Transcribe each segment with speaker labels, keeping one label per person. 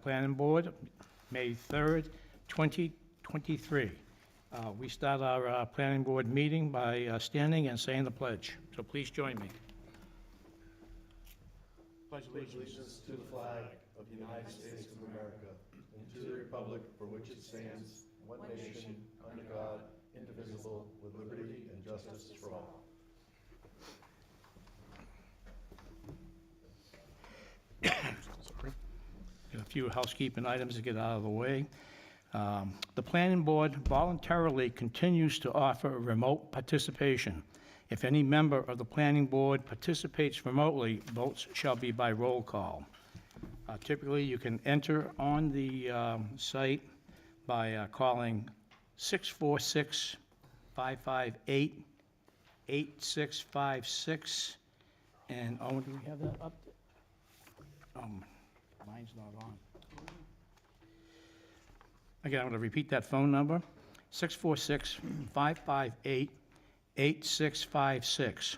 Speaker 1: Planning Board, May 3rd, 2023. We start our Planning Board meeting by standing and saying the pledge. So please join me. Pledge
Speaker 2: Allegiance to the flag of the United States of America and to the republic for which it stands, one nation, under God, indivisible, with liberty and justice for all.
Speaker 1: A few housekeeping items to get out of the way. The Planning Board voluntarily continues to offer remote participation. If any member of the Planning Board participates remotely, votes shall be by roll call. Typically, you can enter on the site by calling 646-558-8656. And, oh, do we have that up? Mine's not on. Again, I'm going to repeat that phone number, 646-558-8656.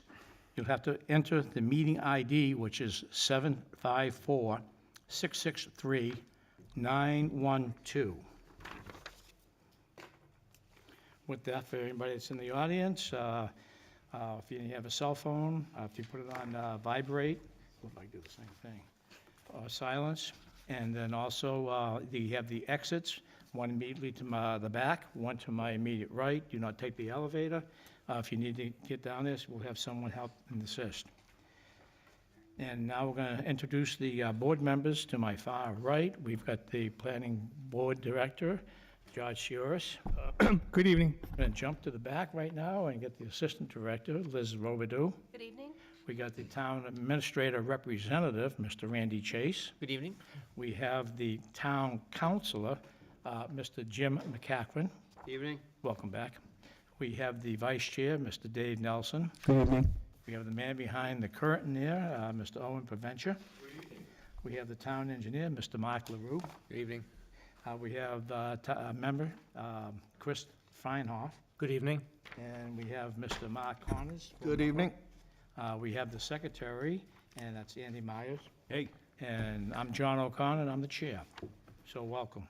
Speaker 1: You'll have to enter the meeting ID, which is 754-663-912. With that, for anybody that's in the audience, if you have a cell phone, if you put it on vibrate, what if I do the same thing? Silence, and then also you have the exits, one immediately to the back, one to my immediate right. Do not take the elevator. If you need to get down this, we'll have someone help and assist. And now we're going to introduce the board members to my far right. We've got the Planning Board Director, George Shiores.
Speaker 3: Good evening.
Speaker 1: We're going to jump to the back right now and get the Assistant Director, Liz Robidoux.
Speaker 4: Good evening.
Speaker 1: We got the Town Administrator Representative, Mr. Randy Chase.
Speaker 3: Good evening.
Speaker 1: We have the Town Councilor, Mr. Jim McCachran.
Speaker 3: Good evening.
Speaker 1: Welcome back. We have the Vice Chair, Mr. Dave Nelson.
Speaker 3: Good evening.
Speaker 1: We have the man behind the curtain there, Mr. Owen Provencher. Good evening. We have the Town Engineer, Mr. Mark LaRue.
Speaker 3: Good evening.
Speaker 1: We have a member, Chris Feinhoff.
Speaker 3: Good evening.
Speaker 1: And we have Mr. Mark Connors.
Speaker 2: Good evening.
Speaker 1: We have the Secretary, and that's Andy Myers.
Speaker 3: Hey.
Speaker 1: And I'm John O'Connor, and I'm the Chair. So welcome.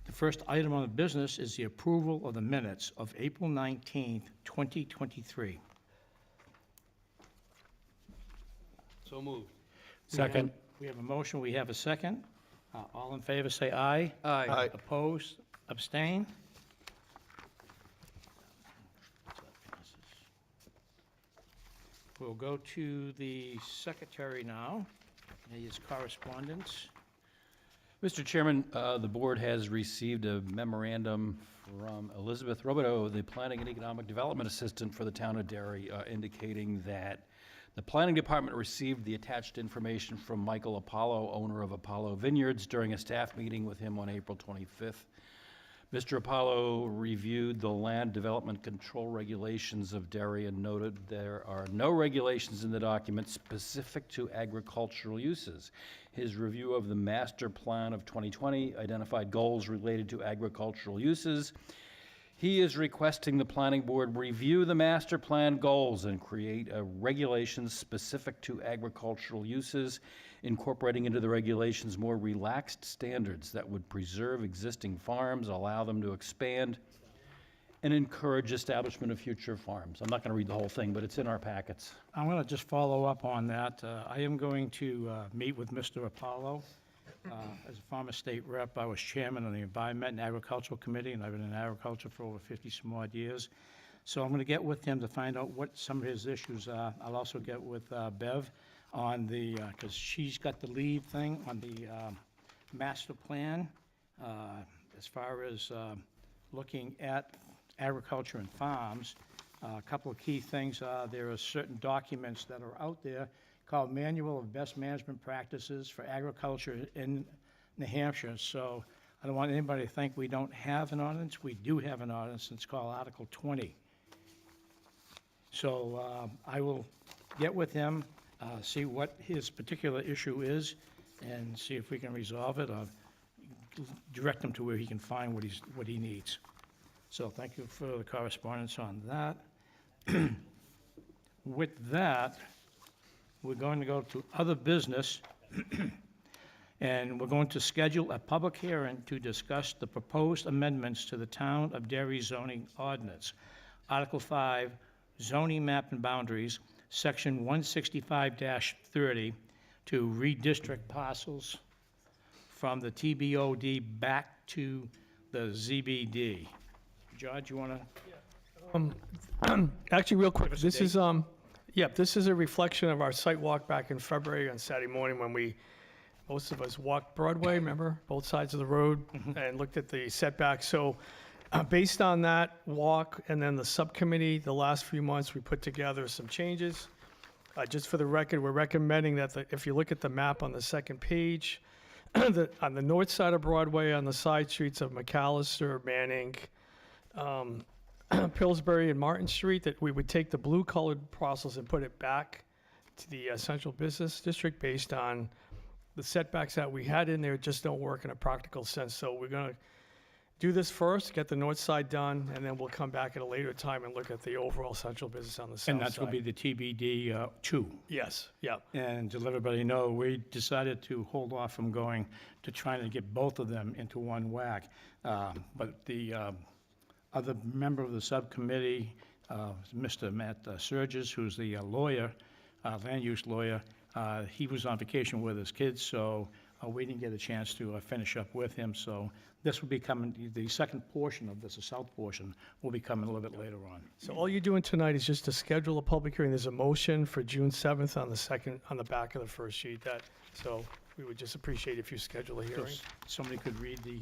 Speaker 1: The first item on the business is the approval of the minutes of April 19th, 2023.
Speaker 3: So moved.
Speaker 1: Second. We have a motion, we have a second. All in favor, say aye.
Speaker 3: Aye.
Speaker 2: Aye.
Speaker 1: Opposed, abstain? We'll go to the Secretary now. His correspondence.
Speaker 5: Mr. Chairman, the board has received a memorandum from Elizabeth Robidoux, the Planning and Economic Development Assistant for the town of Derry, indicating that the Planning Department received the attached information from Michael Apollo, owner of Apollo Vineyards, during a staff meeting with him on April 25th. Mr. Apollo reviewed the land development control regulations of Derry and noted there are no regulations in the document specific to agricultural uses. His review of the master plan of 2020 identified goals related to agricultural uses. He is requesting the planning board review the master plan goals and create a regulations specific to agricultural uses, incorporating into the regulations more relaxed standards that would preserve existing farms, allow them to expand, and encourage establishment of future farms. I'm not going to read the whole thing, but it's in our packets.
Speaker 1: I'm going to just follow up on that. I am going to meet with Mr. Apollo. As a former state rep, I was chairman of the Environment and Agricultural Committee, and I've been in agriculture for over 50 some odd years. So I'm going to get with him to find out what some of his issues are. I'll also get with Bev on the, because she's got the lead thing on the master plan as far as looking at agriculture and farms. A couple of key things are there are certain documents that are out there called Manual of Best Management Practices for Agriculture in New Hampshire. So I don't want anybody to think we don't have an ordinance. We do have an ordinance. It's called Article 20. So I will get with him, see what his particular issue is, and see if we can resolve it or direct him to where he can find what he needs. So thank you for the correspondence on that. With that, we're going to go to other business, And we're going to schedule a public hearing to discuss the proposed amendments to the Town of Derry zoning ordinance. Article 5, zoning map and boundaries, Section 165-30, to redistrict parcels from the TBOD back to the ZBD. George, you want to?
Speaker 3: Actually, real quick,
Speaker 1: Give us a
Speaker 3: this
Speaker 1: date.
Speaker 3: is, this is a reflection of our site walk back in February on Saturday morning when most of us walked Broadway, remember, both sides of the road, and looked at the setbacks. So based on that walk and then the subcommittee, the last few months, we put together some changes. Just for the record, we're recommending that if you look at the map on the second page, on the north side of Broadway, on the side streets of McAllister, Manning, Pillsbury, and Martin Street, that we would take the blue-colored parcels and put it back to the central business district based on the setbacks that we had in there just don't work in a practical sense. So we're going to do this first, get the north side done, and then we'll come back at a later time and look at the overall central business on the south side.
Speaker 1: And that's going to be the TBD 2.
Speaker 3: Yes, yeah.
Speaker 1: And to let everybody know, we decided to hold off from going to trying to get both of them into one whack. But the other member of the subcommittee, Mr. Matt Surges, who's the lawyer, land use lawyer, he was on vacation with his kids, so we didn't get a chance to finish up with him. So this will be coming, the second portion of this, the south portion, will be coming a little bit later on.
Speaker 3: So all you're doing tonight is just to schedule a public hearing. There's a motion for June 7th on the back of the first sheet. So we would just appreciate if you schedule a hearing.
Speaker 1: Somebody could read the,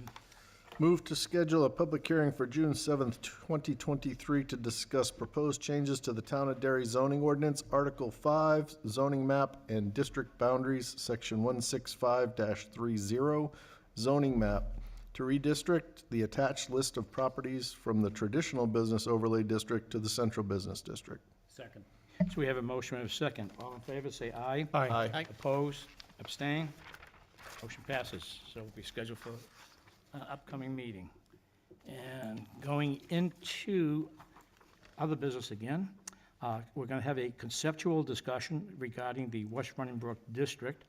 Speaker 2: Move to schedule a public hearing for June 7th, 2023 to discuss proposed changes to the Town of Derry zoning ordinance, Article 5, zoning map and district boundaries, Section 165-30, zoning map, to redistrict the attached list of properties from the traditional business overlay district to the central business district.
Speaker 5: Second.
Speaker 1: so we have a motion and a second. All in favor, say aye.
Speaker 3: Aye.
Speaker 1: Opposed, abstain, motion passes. So we'll be scheduled for an upcoming meeting. And going into other business again, we're going to have a conceptual discussion regarding the West Running Brook District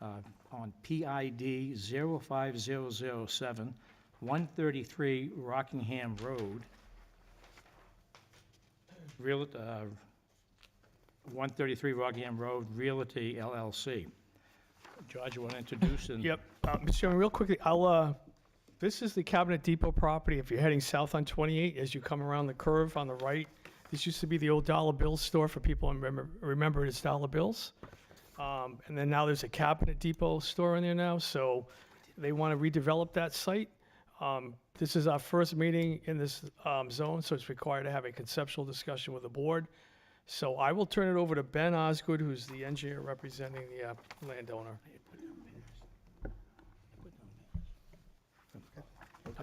Speaker 1: on PID 05007, 133 Rockingham Road, 133 Rockingham Road Realty LLC. George, you want to introduce?
Speaker 3: Yep. Mr. Chairman, real quickly, this is the Cabinet Depot property. If you're heading south on 28, as you come around the curve on the right, this used to be the old Dollar Bills store for people who remember it's Dollar Bills. And then now there's a Cabinet Depot store in there now, so they want to redevelop that site. This is our first meeting in this zone, so it's required to have a conceptual discussion with the board. So I will turn it over to Ben Osgood, who's the engineer representing the landowner.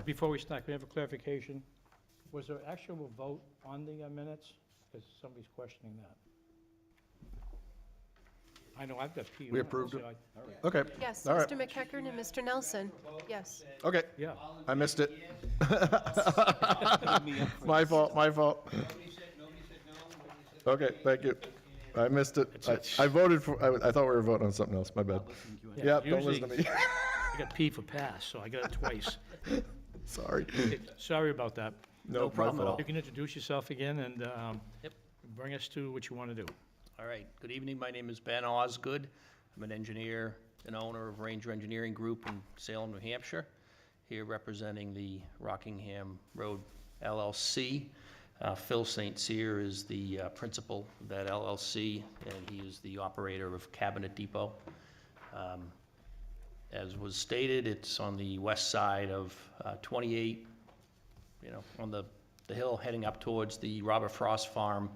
Speaker 1: Before we start, can we have a clarification? Was there actual vote on the minutes? Because somebody's questioning that. I know, I've got P.
Speaker 2: We approved it. Okay.
Speaker 4: Yes,
Speaker 2: All right.
Speaker 4: Mr. McEachern and Mr. Nelson. Yes.
Speaker 2: Okay,
Speaker 1: Yeah.
Speaker 2: I missed it. My fault, my fault. Okay, thank you. I missed it. I voted for, I thought we were voting on something else, my bad. Yeah, don't listen to me.
Speaker 1: I got P for pass, so I got it twice.
Speaker 2: Sorry.
Speaker 1: Okay, sorry about that.
Speaker 2: No problem at all.
Speaker 1: You can introduce yourself again and bring us to what you want to do.
Speaker 6: All right, good evening, my name is Ben Osgood. I'm an engineer and owner of Ranger Engineering Group in Salem, New Hampshire, here representing the Rockingham Road LLC. Phil St. Cyr is the principal of that LLC, and he is the operator of Cabinet Depot. As was stated, it's on the west side of 28, on the hill heading up towards the Robert Frost Farm.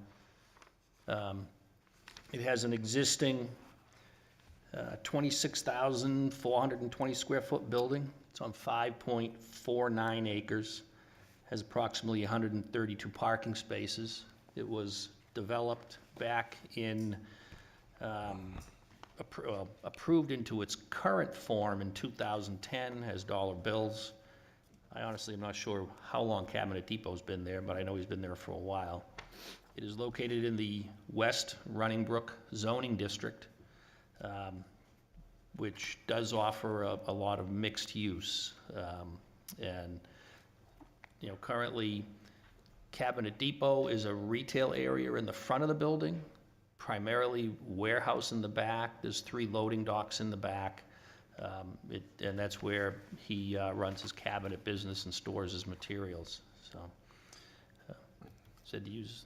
Speaker 6: It has an existing 26,420 square foot building. It's on 5.49 acres, has approximately 132 parking spaces. It was developed back in, approved into its current form in 2010 as Dollar Bills. I honestly am not sure how long Cabinet Depot's been there, but I know he's been there for a while. It is located in the West Running Brook zoning district. which does offer a lot of mixed use. And, you know, currently, Cabinet Depot is a retail area in the front of the building, primarily warehouse in the back. There's 3 loading docks in the back. And that's where he runs his cabinet business and stores his materials. So, said to use,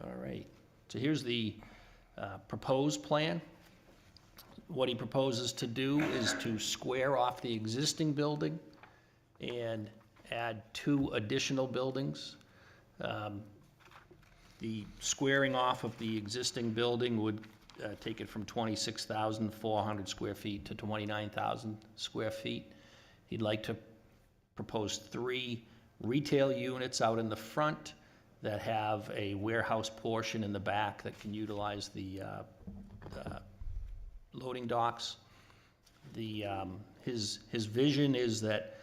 Speaker 6: all right. So here's the proposed plan. What he proposes to do is to square off the existing building and add 2 additional buildings. The squaring off of the existing building would take it from 26,400 square feet to 29,000 square feet. He'd like to propose 3 retail units out in the front that have a warehouse portion in the back that can utilize the loading docks. His vision is that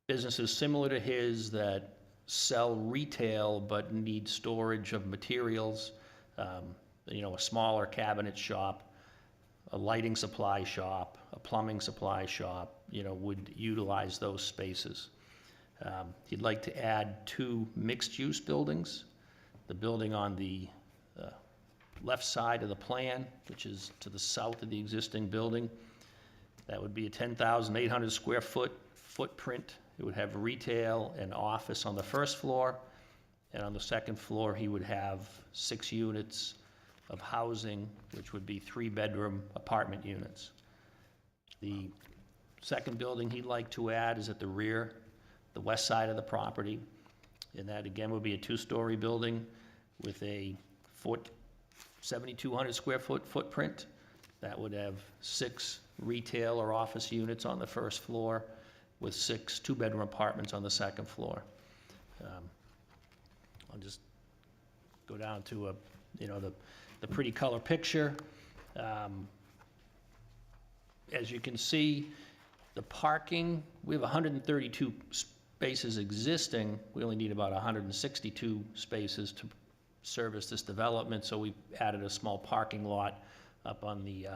Speaker 6: businesses similar to his that sell retail but need storage of materials, you know, a smaller cabinet shop, a lighting supply shop, a plumbing supply shop, you know, would utilize those spaces. He'd like to add 2 mixed-use buildings. The building on the left side of the plan, which is to the south of the existing building, that would be a 10,800 square foot footprint. It would have retail and office on the first floor, and on the second floor, he would have 6 units of housing, which would be 3-bedroom apartment units. The second building he'd like to add is at the rear, the west side of the property, and that again would be a 2-story building with a 7,200 square foot footprint. That would have 6 retail or office units on the first floor, with 6 2-bedroom apartments on the second floor. I'll just go down to the pretty color picture. As you can see, the parking, we have 132 spaces existing. We only need about 162 spaces to service this development, so we added a small parking lot up on the,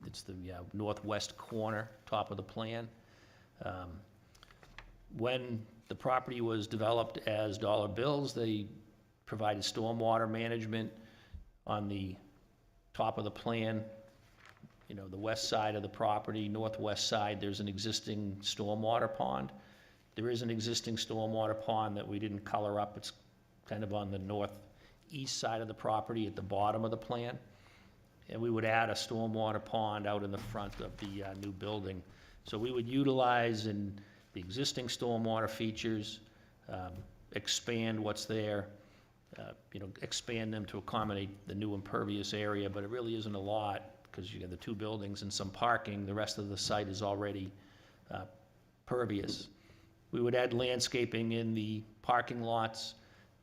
Speaker 6: it's the northwest corner, top of the plan. When the property was developed as dollar bills, they provided stormwater management on the top of the plan. You know, the west side of the property, northwest side, there's an existing stormwater pond. There is an existing stormwater pond that we didn't color up. It's kind of on the northeast side of the property at the bottom of the plan. And we would add a stormwater pond out in the front of the new building. So we would utilize in the existing stormwater features, expand what's there, expand them to accommodate the new impervious area, but it really isn't a lot because you got the 2 buildings and some parking. The rest of the site is already pervious. We would add landscaping in the parking lots.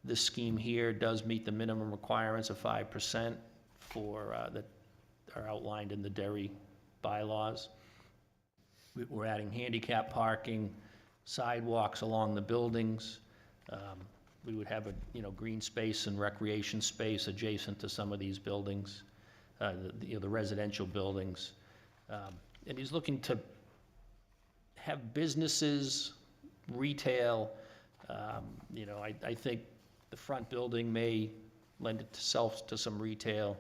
Speaker 6: This scheme here does meet the minimum requirements of 5% for that are outlined in the Derry bylaws. We're adding handicap parking, sidewalks along the buildings. We would have a green space and recreation space adjacent to some of these buildings, the residential buildings. And he's looking to have businesses, retail. I think the front building may lend itself to some retail.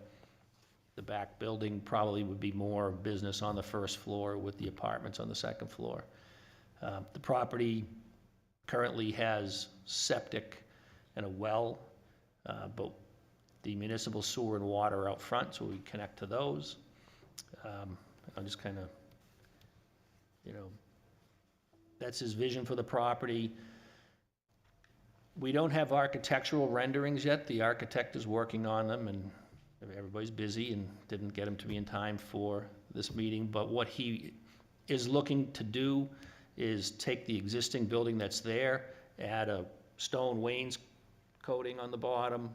Speaker 6: The back building probably would be more business on the first floor with the apartments on the second floor. The property currently has septic and a well, but the municipal sewer and water are out front, so we connect to those. I'll just kind of, that's his vision for the property. We don't have architectural renderings yet. The architect is working on them, and everybody's busy and didn't get him to me in time for this meeting. But what he is looking to do is take the existing building that's there, add a stone wainscoting on the bottom,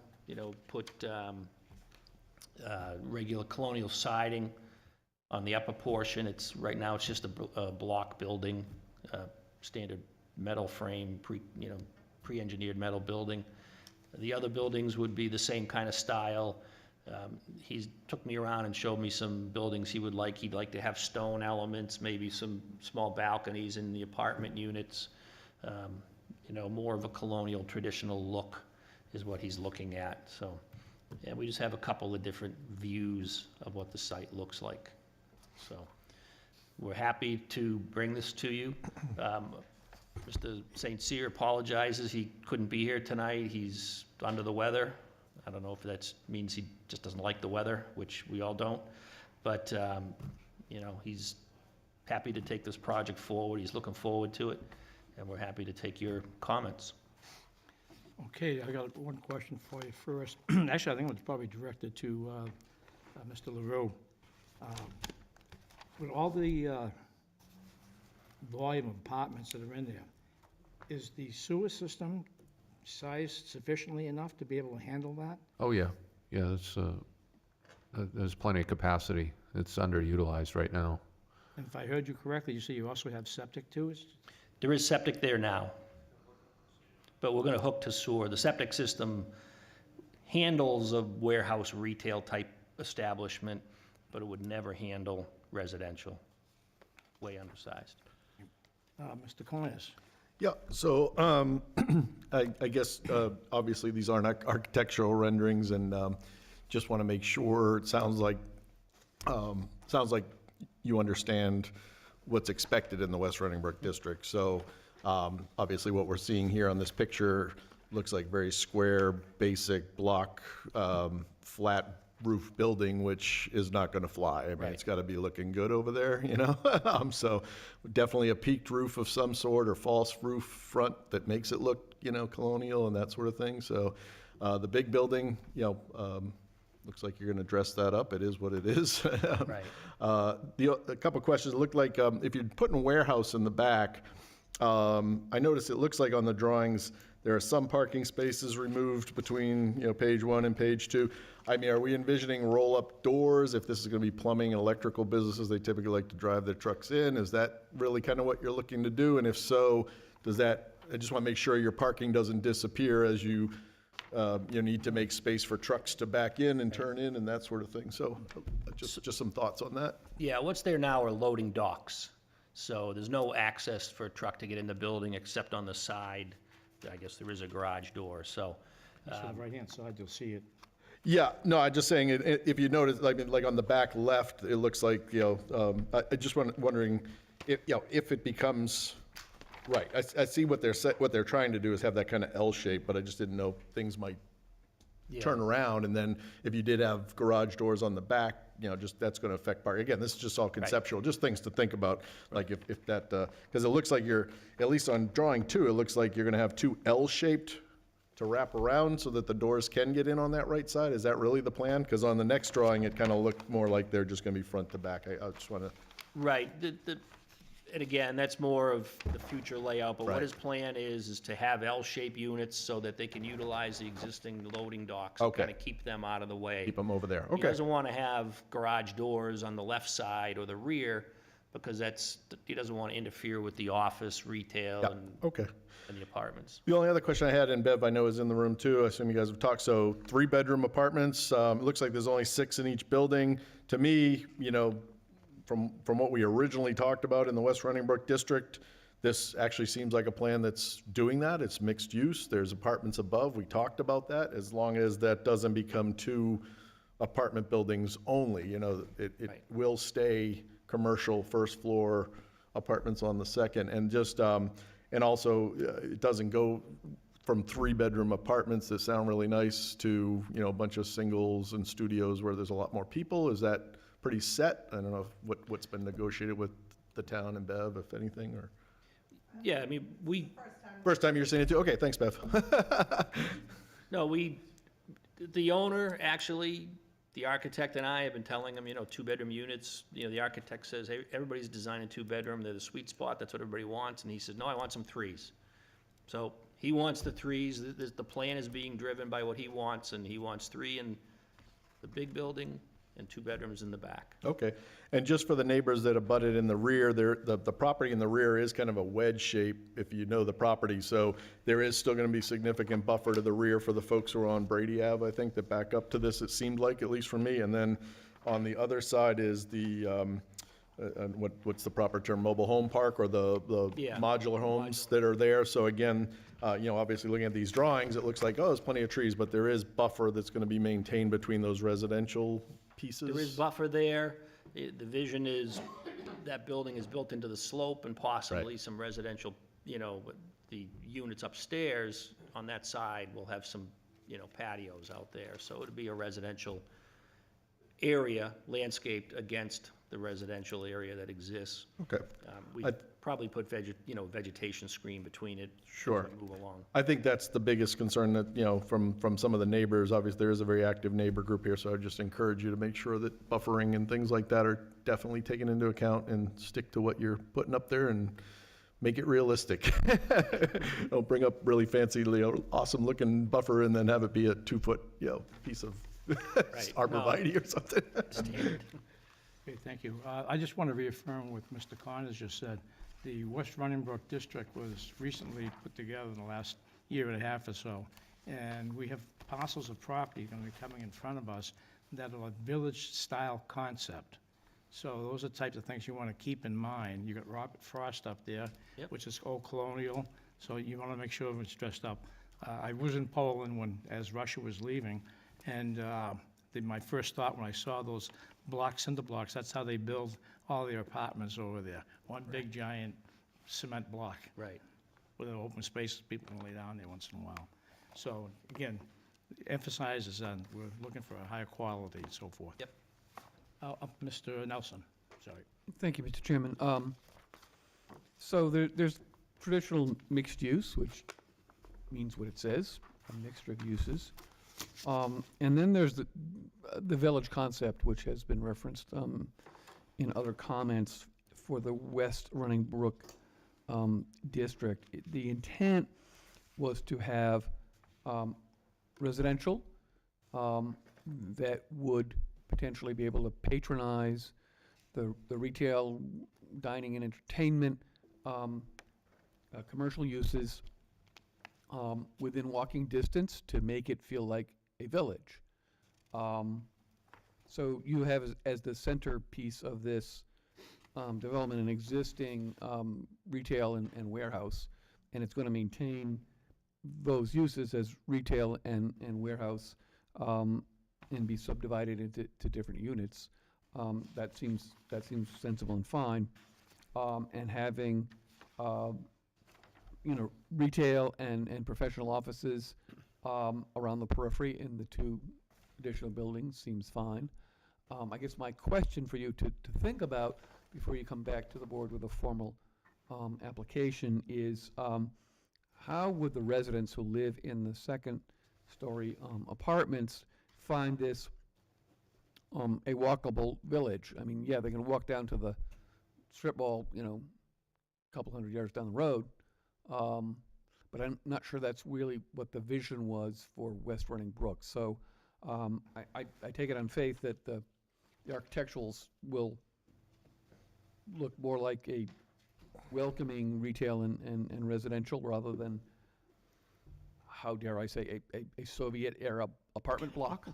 Speaker 6: put regular colonial siding on the upper portion. Right now it's just a block building, standard metal frame, pre-engineered metal building. The other buildings would be the same kind of style. He's took me around and showed me some buildings he would like. He'd like to have stone elements, maybe some small balconies in the apartment units. You know, more of a colonial traditional look is what he's looking at. So, yeah, we just have a couple of different views of what the site looks like. So, we're happy to bring this to you. Mr. St. Cyr apologizes, he couldn't be here tonight, he's under the weather. I don't know if that means he just doesn't like the weather, which we all don't, but, you know, he's happy to take this project forward, he's looking forward to it, and we're happy to take your comments.
Speaker 1: Okay, I got one question for you first. Actually, I think it's probably directed to Mr. LaRue. With all the volume of apartments that are in there, is the sewer system sized sufficiently enough to be able to handle that?
Speaker 7: Oh, yeah. Yeah, there's plenty of capacity. It's underutilized right now.
Speaker 1: And if I heard you correctly, you say you also have septic too?
Speaker 6: There is septic there now, but we're gonna hook to sewer. The septic system handles a warehouse retail type establishment, but it would never handle residential, way undersized.
Speaker 1: Mr. Colinas?
Speaker 2: Yeah, so I guess, obviously, these aren't architectural renderings, and just want to make sure, it sounds like you understand what's expected in the West Running Brook District. So obviously, what we're seeing here on this picture looks like very square, basic block, flat roof building, which is not going to fly. I mean,
Speaker 6: Right.
Speaker 2: It's got to be looking good over there, you know? So definitely a peaked roof of some sort or false roof front that makes it look, you know, colonial and that sort of thing. So the big building, you know, looks like you're going to dress that up. It is what it is.
Speaker 6: Right.
Speaker 2: A couple of questions. It looked like if you're putting a warehouse in the back, I noticed it looks like on the drawings, there are some parking spaces removed between, you know, page 1 and page 2. I mean, are we envisioning roll-up doors? If this is going to be plumbing and electrical businesses, they typically like to drive their trucks in. Is that really kind of what you're looking to do? And if so, does that, I just want to make sure your parking doesn't disappear as you need to make space for trucks to back in and turn in and that sort of thing. So just some thoughts on that.
Speaker 6: Yeah, what's there now are loading docks. So there's no access for a truck to get in the building except on the side. I guess there is a garage door, so.
Speaker 1: On the right-hand side, you'll see it.
Speaker 2: Yeah, no, I'm just saying, if you notice, like on the back left, it looks like, you know, I just wondering, if, you know, if it becomes, right, I see what they're trying to do is have that kind of L shape, but I just didn't know things might turn around, and then if you did have garage doors on the back, you know, just, that's gonna affect parking. Again, this is just all conceptual, just things to think about, like if that, because it looks like you're, at least on drawing 2, it looks like you're gonna have 2 L-shaped to wrap around so that the doors can get in on that right side. Is that really the plan? Because on the next drawing, it kind of looked more like they're just gonna be front to back. I just wanna,
Speaker 6: Right, and again, that's more of the future layout, but what
Speaker 2: Right.
Speaker 6: his plan is to have L-shaped units so that they can utilize the existing loading docks.
Speaker 2: Okay.
Speaker 6: Kind of keep them out of the way.
Speaker 2: keep them over there.
Speaker 6: He
Speaker 2: Okay,
Speaker 6: doesn't want to have garage doors on the left side or the rear, because he doesn't want to interfere with the office, retail,
Speaker 2: yeah,
Speaker 6: and
Speaker 2: okay.
Speaker 6: the apartments.
Speaker 2: The only other question I had, and Bev, I know is in the room too, I assume you guys have talked, so 3-bedroom apartments, it looks like there's only 6 in each building. To me, you know, from what we originally talked about in the West Running Brook District, this actually seems like a plan that's doing that. It's mixed use. There's apartments above. We talked about that. As long as that doesn't become 2 apartment buildings only, you know, it
Speaker 6: Right.
Speaker 2: will stay commercial first floor, apartments on the second, and just, and also, it doesn't go from 3-bedroom apartments that sound really nice to, you know, a bunch of singles and studios where there's a lot more people. Is that pretty set? I don't know what's been negotiated with the town and Bev, if anything, or?
Speaker 6: Yeah, I mean,
Speaker 2: First time you're seeing it too? Okay, thanks, Bev.
Speaker 6: no, the owner, actually, the architect and I have been telling him, you know, 2-bedroom units, you know, the architect says, hey, everybody's designing 2-bedroom, they're the sweet spot, that's what everybody wants, and he says, no, I want some 3s. So he wants the 3s, the plan is being driven by what he wants, and he wants 3 in the big building, and 2 bedrooms in the back.
Speaker 2: Okay, and just for the neighbors that abut it in the rear, the property in the rear is kind of a wedge shape, if you know the property, so there is still gonna be significant buffer to the rear for the folks who are on Brady Ave, I think, that back up to this, it seemed like, at least for me, and then on the other side is the, what's the proper term, mobile home park, or the
Speaker 6: Yeah.
Speaker 2: modular homes that are there, so again, obviously looking at these drawings, it looks like, oh, there's plenty of trees, but there is buffer that's gonna be maintained between those residential pieces?
Speaker 6: There is buffer there. The vision is that building is built into the slope and possibly some residential, but the units upstairs on that side will have some, patios out there. So it'd be a residential area landscaped against the residential area that exists.
Speaker 2: Okay.
Speaker 6: We probably put vegetation screen between it.
Speaker 2: Sure.
Speaker 6: As we move along.
Speaker 2: I think that's the biggest concern that, from some of the neighbors, obviously, there is a very active neighbor group here, so I'd just encourage you to make sure that buffering and things like that are definitely taken into account and stick to what you're putting up there and make it realistic. Don't bring up really fancy, awesome-looking buffer and then have it be a 2-foot, piece of arborvitae or something.
Speaker 6: Standard.
Speaker 1: Okay, thank you. I just want to reaffirm what Mr. Connors just said. The West Running Brook District was recently put together in the last year and a half or so, and we have parcels of property going to be coming in front of us that are a village-style concept. So those are the types of things you want to keep in mind. You got Robert Frost up there,
Speaker 6: Yep.
Speaker 1: which is old colonial, so you want to make sure it's dressed up. I was in Poland as Russia was leaving, and my first thought when I saw those cinder blocks, that's how they build all their apartments over there. One big giant cement block
Speaker 6: Right.
Speaker 1: with an open space, people can lay down there once in a while. So again, emphasizes on we're looking for a higher quality and so forth.
Speaker 6: Yep.
Speaker 1: Mr. Nelson, sorry.
Speaker 8: Thank you, Mr. Chairman. So there's traditional mixed use, which means what it says, a mixture of uses. And then there's the village concept, which has been referenced in other comments for the West Running Brook district. The intent was to have residential that would potentially be able to patronize the retail, dining and entertainment, commercial uses within walking distance to make it feel like a village. So you have as the centerpiece of this development an existing retail and warehouse, and it's going to maintain those uses as retail and warehouse and be subdivided into different units. That seems sensible and fine. And having retail and professional offices around the periphery in the 2 additional buildings seems fine. I guess my question for you to think about before you come back to the board with a formal application is how would the residents who live in the 2nd-story apartments find this a walkable village? I mean, yeah, they can walk down to the strip mall, a couple hundred yards down the road, but I'm not sure that's really what the vision was for West Running Brook. So I take it on faith that the architecturals will look more like a welcoming retail and residential rather than, how dare I say, a Soviet-era apartment block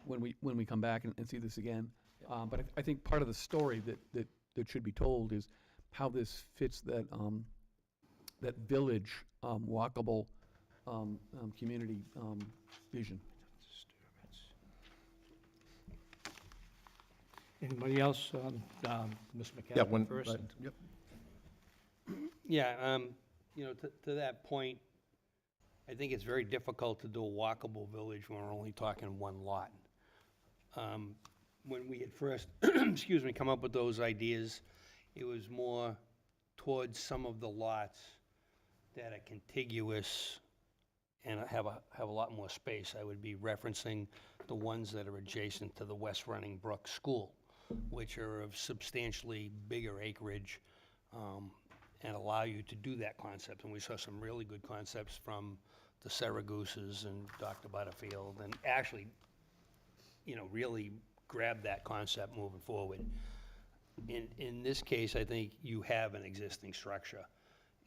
Speaker 8: when we come back and see this again. But I think part of the story that should be told is how this fits that village walkable community vision.
Speaker 1: Anybody else? Ms.
Speaker 2: Yeah,
Speaker 1: McCaffrey first?
Speaker 2: yep.
Speaker 9: Yeah, to that point, I think it's very difficult to do a walkable village when we're only talking one lot. When we had first, excuse me, come up with those ideas, it was more towards some of the lots that are contiguous and have a lot more space. I would be referencing the ones that are adjacent to the West Running Brook School, which are of substantially bigger acreage and allow you to do that concept. And we saw some really good concepts from the Saragooses and Dr. Butterfield, and actually really grab that concept moving forward. In this case, I think you have an existing structure.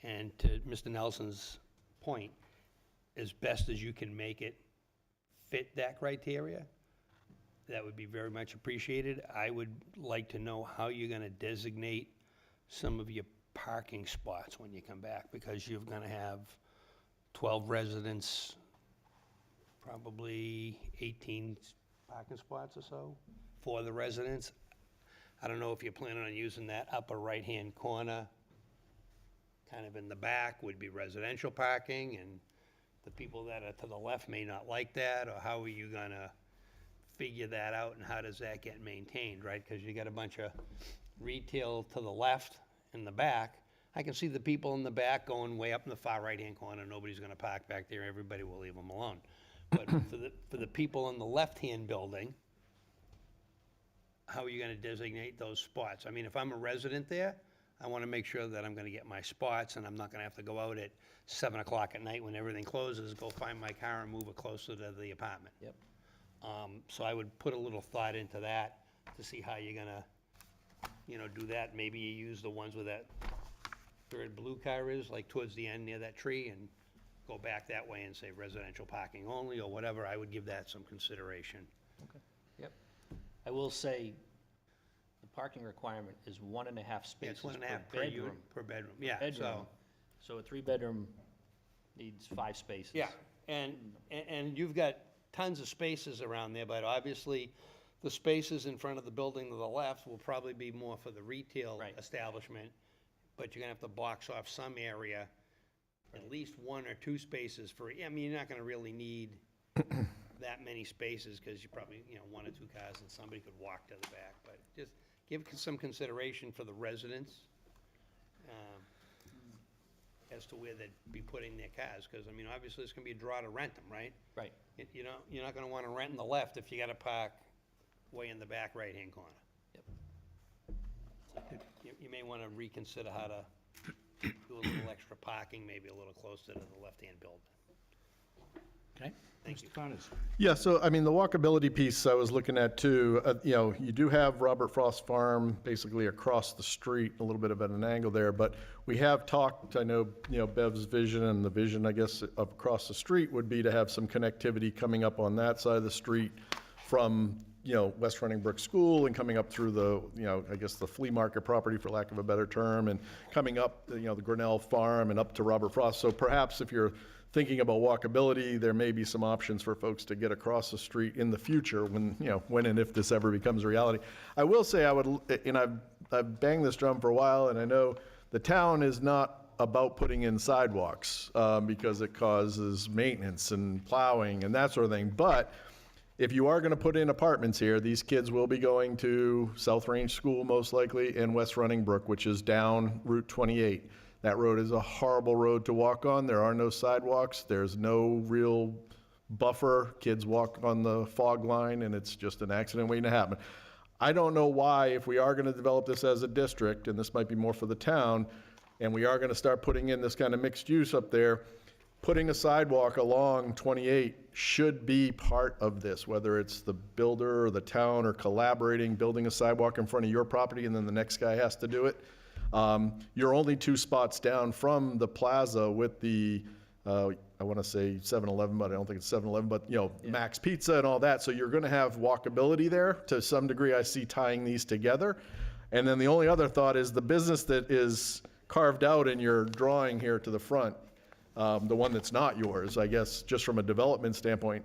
Speaker 9: And to Mr. Nelson's point, as best as you can make it fit that criteria, that would be very much appreciated. I would like to know how you're gonna designate some of your parking spots when you come back, because you're gonna have 12 residents, probably 18 parking spots or so for the residents. I don't know if you're planning on using that upper right-hand corner, kind of in the back, would be residential parking, and the people that are to the left may not like that, or how are you gonna figure that out, and how does that get maintained, right? Because you got a bunch of retail to the left in the back. I can see the people in the back going way up in the far right-hand corner, nobody's gonna park back there, everybody will leave them alone. But for the people in the left-hand building, how are you gonna designate those spots? I mean, if I'm a resident there, I wanna make sure that I'm gonna get my spots, and I'm not gonna have to go out at 7 o'clock at night when everything closes, go find my car and move it closer to the apartment.
Speaker 6: Yep.
Speaker 9: So I would put a little thought into that to see how you're gonna, do that. Maybe you use the ones where that third blue car is, like towards the end near that tree, and go back that way and say residential parking only, or whatever. I would give that some consideration.
Speaker 6: Yep. I will say, the parking requirement is 1.5
Speaker 9: Yeah,
Speaker 6: spaces
Speaker 9: it's 1.5
Speaker 6: per
Speaker 9: per unit,
Speaker 6: bedroom.
Speaker 9: per bedroom, yeah,
Speaker 6: Bedroom. So a 3-bedroom needs 5 spaces.
Speaker 9: Yeah, and you've got tons of spaces around there, but obviously, the spaces in front of the building to the left will probably be more for the retail
Speaker 6: Right.
Speaker 9: establishment, but you're gonna have to box off some area, at least 1 or 2 spaces for, I mean, you're not gonna really need that many spaces, because you probably, 1 or 2 cars, and somebody could walk to the back, but just give some consideration for the residents, as to where they'd be putting their cars, because, I mean, obviously, it's gonna be a draw to rent them, right?
Speaker 6: Right.
Speaker 9: You're not gonna wanna rent in the left if you gotta park way in the back right-hand corner.
Speaker 6: Yep.
Speaker 9: You may wanna reconsider how to do a little extra parking, maybe a little closer to the left-hand building.
Speaker 1: Okay?
Speaker 9: Thank you.
Speaker 1: Mr. Connors?
Speaker 2: Yeah, so I mean, the walkability piece I was looking at too, you do have Robert Frost Farm basically across the street, a little bit of at an angle there, but we have talked, I know, Bev's vision and the vision, I guess, of across the street would be to have some connectivity coming up on that side of the street from, West Running Brook School and coming up through the, I guess the flea market property, for lack of a better term, and coming up, the Grinnell Farm and up to Robert Frost. So perhaps if you're thinking about walkability, there may be some options for folks to get across the street in the future when, when and if this ever becomes a reality. I will say I've banged this drum for a while, and I know the town is not about putting in sidewalks because it causes maintenance and plowing and that sort of thing. But if you are going to put in apartments here, these kids will be going to South Range School most likely and West Running Brook, which is down Route 28. That road is a horrible road to walk on. There are no sidewalks. There's no real buffer. Kids walk on the fog line, and it's just an accident waiting to happen. I don't know why, if we are going to develop this as a district, and this might be more for the town, and we are going to start putting in this kind of mixed use up there, putting a sidewalk along 28 should be part of this, whether it's the builder or the town or collaborating, building a sidewalk in front of your property, and then the next guy has to do it. You're only 2 spots down from the plaza with the, I want to say 7-Eleven, but I don't think it's 7-Eleven, but, Max Pizza and all that. So you're going to have walkability there to some degree. I see tying these together. And then the only other thought is the business that is carved out in your drawing here to the front, the one that's not yours, I guess, just from a development standpoint,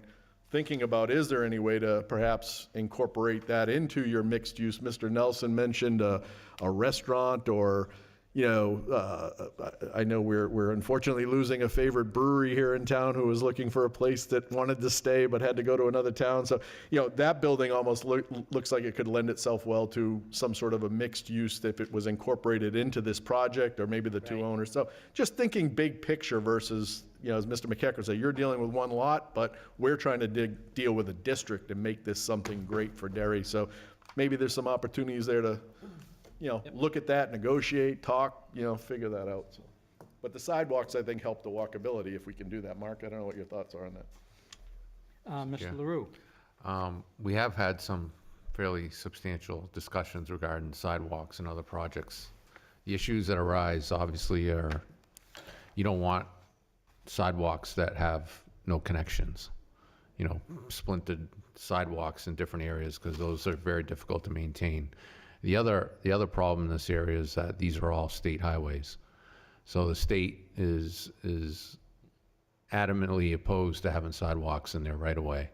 Speaker 2: thinking about, is there any way to perhaps incorporate that into your mixed use? Mr. Nelson mentioned a restaurant, or, I know we're unfortunately losing a favorite brewery here in town who was looking for a place that wanted to stay but had to go to another town. So, that building almost looks like it could lend itself well to some sort of a mixed use if it was incorporated into this project, or maybe the 2 owners. So just thinking big picture versus, as Mr. McEachran said, you're dealing with one lot, but we're trying to deal with a district and make this something great for Derry. So maybe there's some opportunities there to, look at that, negotiate, talk, figure that out. So, but the sidewalks, I think, help the walkability if we can do that. Mark, I don't know what your thoughts are on that.
Speaker 1: Mr.
Speaker 7: Yeah.
Speaker 1: LaRue?
Speaker 7: We have had some fairly substantial discussions regarding sidewalks and other projects. The issues that arise, obviously, are you don't want sidewalks that have no connections. You know, splintered sidewalks in different areas, because those are very difficult to maintain. The other problem in this area is that these are all state highways. So the state is adamantly opposed to having sidewalks in there right away.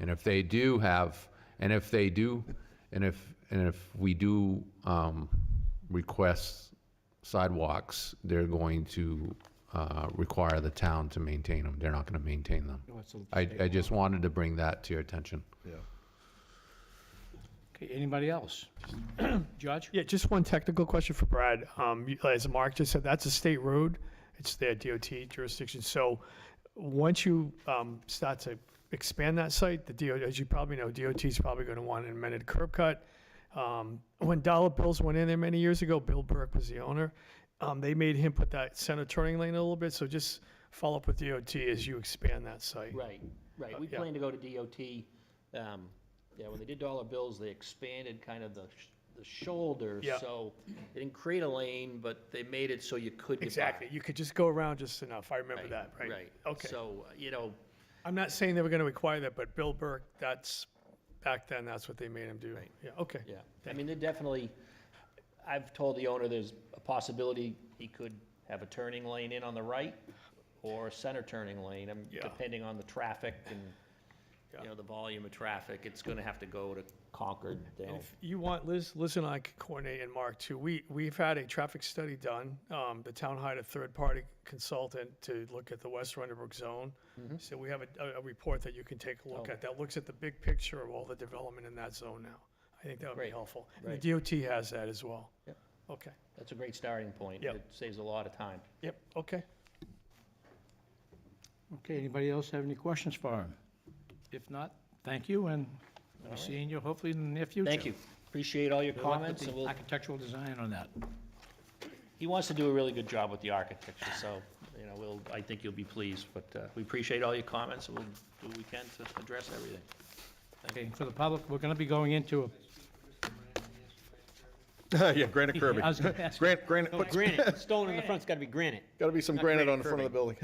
Speaker 7: And if they do have, and if we do request sidewalks, they're going to require the town to maintain them. They're not going to maintain them. I just wanted to bring that to your attention.
Speaker 2: Yeah.
Speaker 1: Okay, anybody else? Judge?
Speaker 3: Yeah, just one technical question for Brad. As Mark just said, that's a state road. It's their DOT jurisdiction. So once you start to expand that site, the DOT, as you probably know, DOT is probably going to want an amended curb cut. When dollar bills went in there many years ago, Bill Burke was the owner. They made him put that center turning lane a little bit. So just follow up with DOT as you expand that site.
Speaker 6: Right. We
Speaker 3: yeah.
Speaker 6: plan to go to DOT. Yeah, when they did dollar bills, they expanded kind of the shoulder.
Speaker 3: Yeah.
Speaker 6: So they didn't create a lane, but they made it so you could get
Speaker 3: Exactly.
Speaker 6: by.
Speaker 3: You could just go around just enough. I remember
Speaker 6: Right,
Speaker 3: that, right?
Speaker 6: Right.
Speaker 3: Okay.
Speaker 6: So,
Speaker 3: I'm not saying they were going to require that, but Bill Burke, back then, that's what they made him do.
Speaker 6: Right.
Speaker 3: Yeah, okay.
Speaker 6: yeah. I mean, they're definitely, I've told the owner there's a possibility he could have a turning lane in on the right or a center turning lane,
Speaker 3: Yeah.
Speaker 6: depending on the traffic and,
Speaker 3: Yeah.
Speaker 6: the volume of traffic. It's going to have to go to Concord.
Speaker 3: And if you want, Liz and I can coordinate, and Mark too. We've had a traffic study done. The town hired a third-party consultant to look at the West Runderbrook zone. So we have a report that you can take a look
Speaker 6: Oh.
Speaker 3: at that looks at the big picture of all the development in that zone now. I think that would be
Speaker 6: Great.
Speaker 3: helpful.
Speaker 6: Right.
Speaker 3: And the DOT has that as well.
Speaker 6: Yep.
Speaker 3: Okay.
Speaker 6: That's a great starting point.
Speaker 3: Yep.
Speaker 6: It saves a lot of time.
Speaker 3: Yep, okay.
Speaker 1: Okay, anybody else have any questions for him? If not, thank you, and we'll be seeing you hopefully in the near future.
Speaker 6: Thank you. Appreciate all your
Speaker 1: Good luck with
Speaker 6: comments, and
Speaker 1: the
Speaker 6: we'll,
Speaker 1: architectural design on that.
Speaker 6: he wants to do a really good job with the architecture, so, I think you'll be pleased, but we appreciate all your comments, and we'll do what we can to address everything.
Speaker 1: Okay, for the public, we're gonna be going into a,
Speaker 2: Yeah, granite curbing.
Speaker 1: I was gonna ask,
Speaker 2: Granite,
Speaker 10: No, granite, stone in the front's gotta be granite.
Speaker 2: gotta be some granite on the front of the building.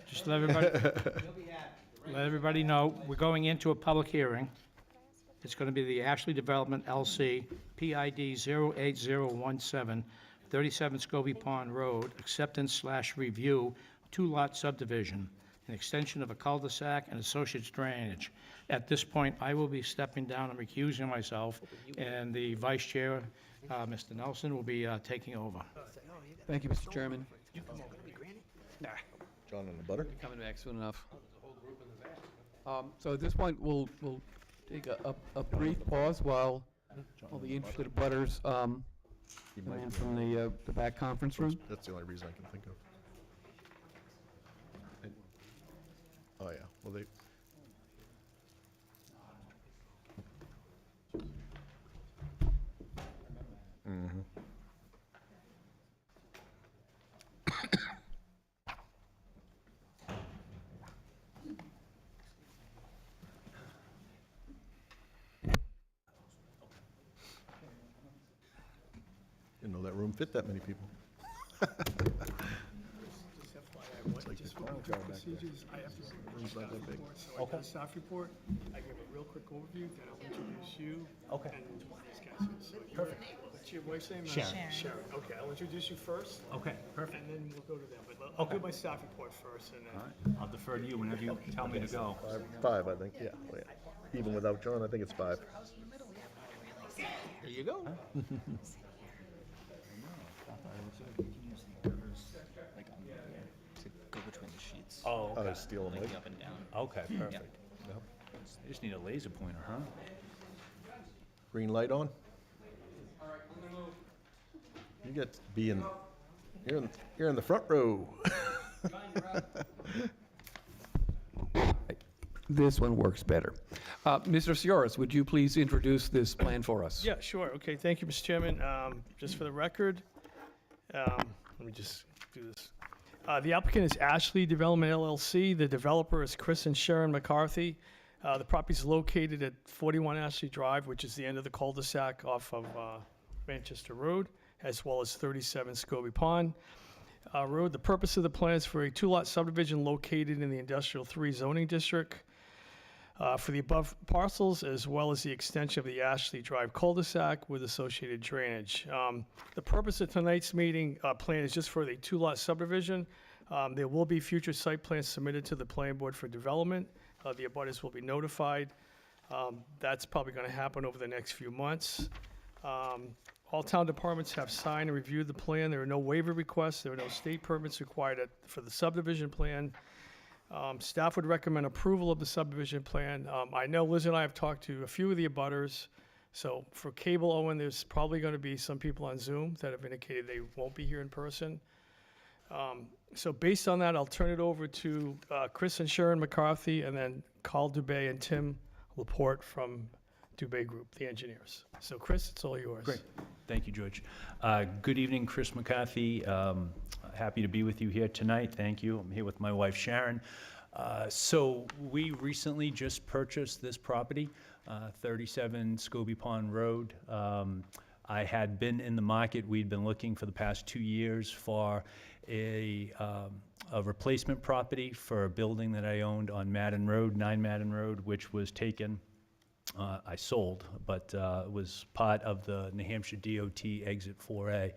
Speaker 1: just let everybody know, we're going into a public hearing. It's gonna be the Ashley Development LC, PID 08017, 37 Scobie Pond Road, acceptance/review, two-lot subdivision, an extension of a cul-de-sac and associates drainage. At this point, I will be stepping down and recusing myself, and the vice chair, Mr. Nelson, will be taking over.
Speaker 8: Thank you, Mr. Chairman.
Speaker 2: John and the butter.
Speaker 8: Coming back soon enough. So at this point, we'll take a brief pause while all the interested butters come in from the back conference room.
Speaker 2: That's the only reason I can think of. Oh, yeah, well, they. Didn't know that room fit that many people.
Speaker 3: Procedures, I have to see the staff report, so I do a staff report, I give a real quick overview, then I'll introduce you.
Speaker 6: Okay.
Speaker 3: And these guys, so perfect. What's your wife's name? Sharon, okay, I'll introduce you first.
Speaker 10: Okay, perfect.
Speaker 3: And then we'll go to them, but I'll do my staff report first, and then.
Speaker 10: I'll defer to you whenever you tell me to go.
Speaker 2: Five, I think, yeah. Oh, yeah. Even without John, I think it's 5.
Speaker 6: There you go.
Speaker 10: Go between the sheets.
Speaker 9: Oh,
Speaker 2: Oh, steal them,
Speaker 10: Like up and down.
Speaker 9: okay, perfect.
Speaker 10: I just need a laser pointer, huh?
Speaker 2: Green light on? You get to be in, you're in the front row.
Speaker 8: This one works better. Mr. Sioris, would you please introduce this plan for us?
Speaker 3: Yeah, sure. Okay, thank you, Mr. Chairman. Just for the record, let me just do this. The applicant is Ashley Development LLC. The developer is Chris and Sharon McCarthy. The property is located at 41 Ashley Drive, which is the end of the cul-de-sac off of Manchester Road, as well as 37 Scobie Pond Road. The purpose of the plan is for a two-lot subdivision located in the Industrial 3 zoning district for the above parcels, as well as the extension of the Ashley Drive cul-de-sac with associated drainage. The purpose of tonight's meeting plan is just for the two-lot subdivision. There will be future site plans submitted to the planning board for development. The abutters will be notified. That's probably going to happen over the next few months. All town departments have signed and reviewed the plan. There are no waiver requests. There are no state permits required for the subdivision plan. Staff would recommend approval of the subdivision plan. I know Liz and I have talked to a few of the abutters. So for Cable Owen, there's probably going to be some people on Zoom that have indicated they won't be here in person. So based on that, I'll turn it over to Chris and Sharon McCarthy, and then Carl Dubé and Tim Laporte from Dubé Group, the engineers. So Chris, it's all yours.
Speaker 10: Great. Thank you, George. Good evening, Chris McCarthy. Happy to be with you here tonight. Thank you. I'm here with my wife, Sharon. So we recently just purchased this property, 37 Scobie Pond Road. I had been in the market. We'd been looking for the past 2 years for a replacement property for a building that I owned on Madden Road, 9 Madden Road, which was taken. I sold, but was part of the New Hampshire DOT Exit 4A.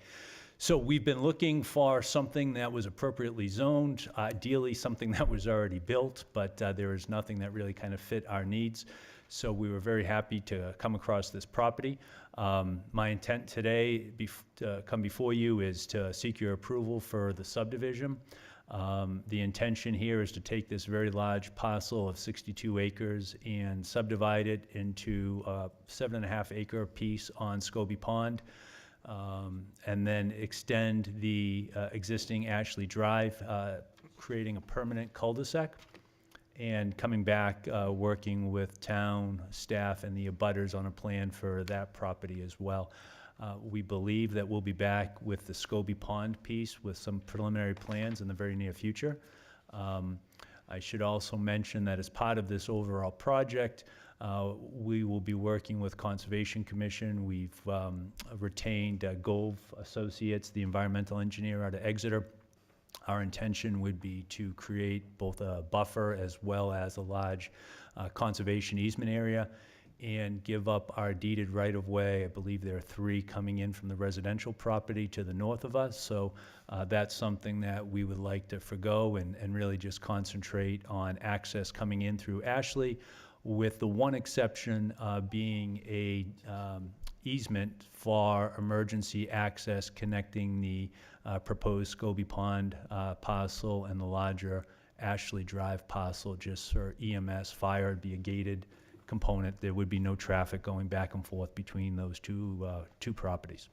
Speaker 10: So we've been looking for something that was appropriately zoned, ideally something that was already built, but there is nothing that really kind of fit our needs. So we were very happy to come across this property. My intent today to come before you is to seek your approval for the subdivision. The intention here is to take this very large parcel of 62 acres and subdivide it into a 7.5 acre piece on Scobie Pond, and then extend the existing Ashley Drive, creating a permanent cul-de-sac, and coming back, working with town staff and the abutters on a plan for that property as well. We believe that we'll be back with the Scobie Pond piece with some preliminary plans in the very near future. I should also mention that as part of this overall project, we will be working with Conservation Commission. We've retained Gove Associates, the environmental engineer out of Exeter. Our intention would be to create both a buffer as well as a large conservation easement area and give up our deeded right-of-way. I believe there are 3 coming in from the residential property to the north of us. So that's something that we would like to forgo and really just concentrate on access coming in through Ashley, with the one exception being a easement for emergency access connecting the proposed Scobie Pond parcel and the larger Ashley Drive parcel, just for EMS, fire. It'd be a gated component. There would be no traffic going back and forth between those two properties.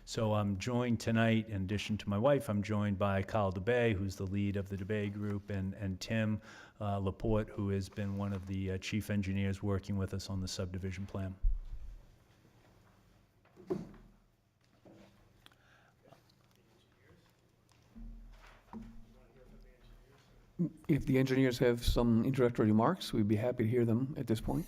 Speaker 10: So I'm joined tonight, in addition to my wife, I'm joined by Carl Dubé, who's the lead of the Dubé Group, and Tim Laporte, who has been one of the chief engineers working with us on the subdivision plan.
Speaker 8: If the engineers have some introductory remarks, we'd be happy to hear them at this point.